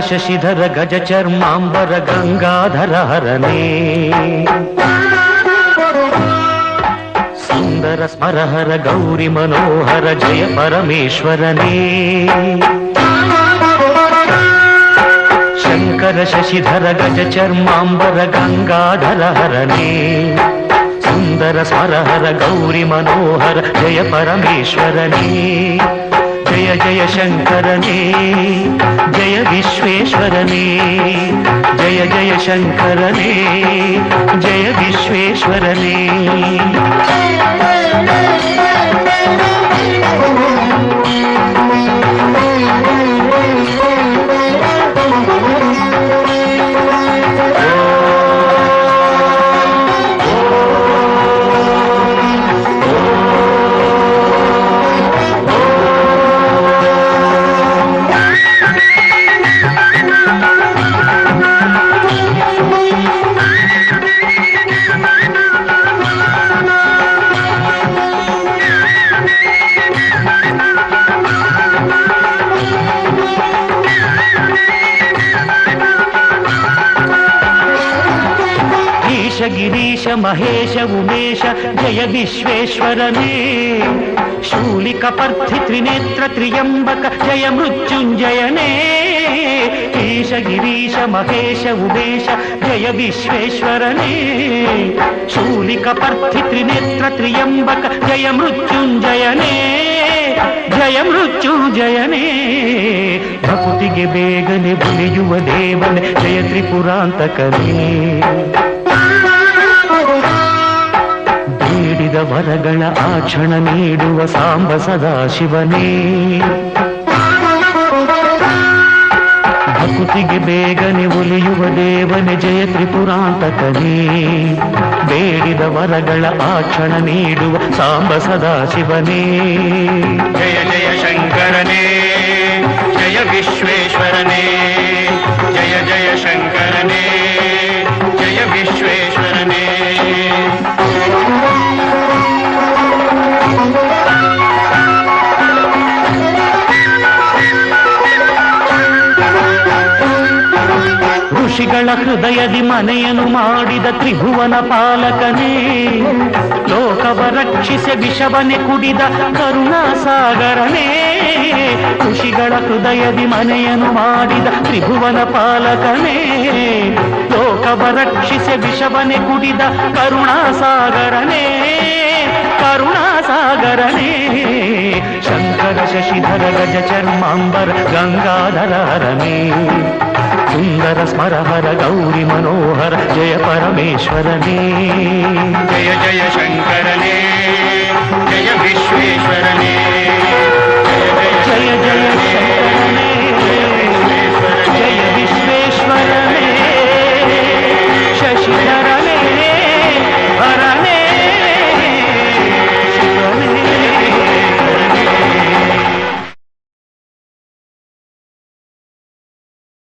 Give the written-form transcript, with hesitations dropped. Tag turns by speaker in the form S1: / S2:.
S1: ಶಶಿಧರ ಗಜ ಚರ್ಮಾಂಬರ ಗಂಗಾಧರ ಹರನೇ ಸುಂದರ ಸ್ಮರಹರ ಗೌರಿ ಮನೋಹರ ಜಯ ಪರಮೇಶ್ವರನೇ ಶಂಕರ ಶಶಿಧರ ಗಜ ಚರ್ಮಾಂಬರ ಗಂಗಾಧರ ಹರನೇ ಸುಂದರ ಸ್ಮರಹರ ಗೌರಿ ಮನೋಹರ ಜಯ ಪರಮೇಶ್ವರನೇ ಜಯ ಜಯ ಶಂಕರನೇ ಜಯ ವಿಶ್ವೇಶ್ವರನೇ ಜಯ ಜಯ ಶಂಕರನೇ ಜಯ ವಿಶ್ವೇಶ್ವರನೇ ಗಿರೀಶ ಮಹೇಶ ಉಮೇಶ ಜಯ ವಿಶ್ವೇಶ್ವರನೇ ಶೂಲಿಕ ಪರ್ಥಿ ತ್ರಿನೇತ್ರ ತ್ರಿಯಂಬಕ ಜಯ ಮೃತ್ಯುಂಜಯನೇ ಈಶ ಗಿರೀಶ ಮಹೇಶ ಉಮೇಶ ಜಯ ವಿಶ್ವೇಶ್ವರನೇ ಶೂಲಿಕ ಪರ್ಥಿ ತ್ರಿನೇತ್ರ ತ್ರಿಯಂಬಕ ಜಯ ಮೃತ್ಯುಂಜಯನೇ ಜಯ ಮೃತ್ಯುಂಜಯನೇ ಭಕುತಿಗೆ ಬೇಗನೆ ಬುಲಿಯುವ ದೇವನೇ ಜಯ ತ್ರಿಪುರಾಂತಕನೇ ಬೇಡಿದ ವರಗಳ ಆಕ್ಷಣ ನೀಡುವ ಸಾಂಬ ಸದಾಶಿವನೇ ಭಕುತಿಗೆ ಬೇಗನೆ ಒಲಿಯುವ ದೇವನೇ ಜಯ ತ್ರಿಪುರಾಂತಕನೇ ಬೇಡಿದ ವರಗಳ ಆಕ್ಷಣ ನೀಡುವ ಸಾಂಬ ಸದಾಶಿವನೇ
S2: ಜಯ ಜಯ ಶಂಕರನೇ ಜಯ ವಿಶ್ವೇಶ್ವರನೇ ಜಯ ಜಯ ಶಂಕರನೇ ಜಯ ವಿಶ್ವೇಶ್ವರನೇ
S1: ಋಷಿಗಳ ಹೃದಯದಿ ಮನೆಯನ್ನು ಮಾಡಿದ ತ್ರಿಭುವನ ಪಾಲಕನೇ ಲೋಕವ ರಕ್ಷಿಸಿ ವಿಷವನೆ ಕುಡಿದ ಕರುಣಾಸಾಗರನೇ ಋಷಿಗಳ ಹೃದಯದಿ ಮನೆಯನ್ನು ಮಾಡಿದ ತ್ರಿಭುವನ ಪಾಲಕನೇ ಲೋಕವ ರಕ್ಷಿಸಿ ವಿಷವನೆ ಕುಡಿದ ಕರುಣಾಸಾಗರನೇ ಕರುಣಾಸಾಗರನೇ ಶಂಕರ ಶಶಿಧರ ಗಜ ಚರ್ಮಾಂಬರ ಗಂಗಾಧರ ಹರನೇ ಸುಂದರ ಸ್ಮರಹರ ಗೌರಿ ಮನೋಹರ ಜಯ ಪರಮೇಶ್ವರನೇ
S2: ಜಯ ಜಯ ಶಂಕರನೇ ಜಯ ವಿಶ್ವೇಶ್ವರನೇ